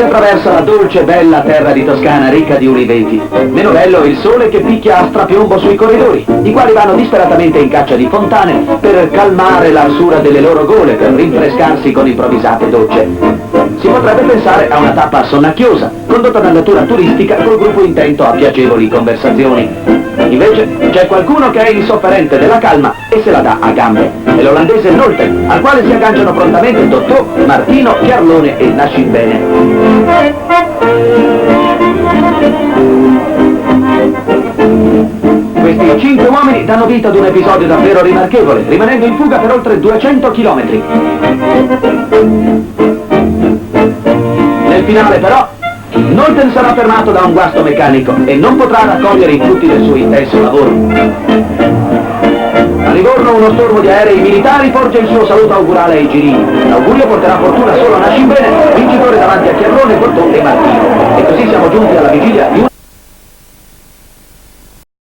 si attraversa la dolce e bella terra di Toscana ricca di uliveti. Meno bello il sole che picchia a strapiombo sui corridori, i quali vanno disperatamente in caccia di fontane per calmare l'arsura delle loro gole, per rinfrescarsi con improvvisate docce. Si potrebbe pensare a una tappa sonnacchiosa, condotta dalla tour turistica col gruppo intento a piacevoli conversazioni. Invece c'è qualcuno che è insofferente della calma e se la dà a gambe. È l'olandese Nolten, al quale si agganciano prontamente Totò, Martino, Chiarlone e Nascimbene. Questi 5 uomini danno vita ad un episodio davvero rimarchevole, rimanendo in fuga per oltre 200 chilometri. Nel finale però, Nolten sarà fermato da un guasto meccanico e non potrà raccogliere i frutti del suo intenso lavoro. A Livorno uno stormo di aerei militari porge il suo saluto augurale ai girini. L'augurio porterà fortuna solo a Nascimbene, vincitore davanti a Chiarlone, Totò e Martino. E così siamo giunti alla vigilia di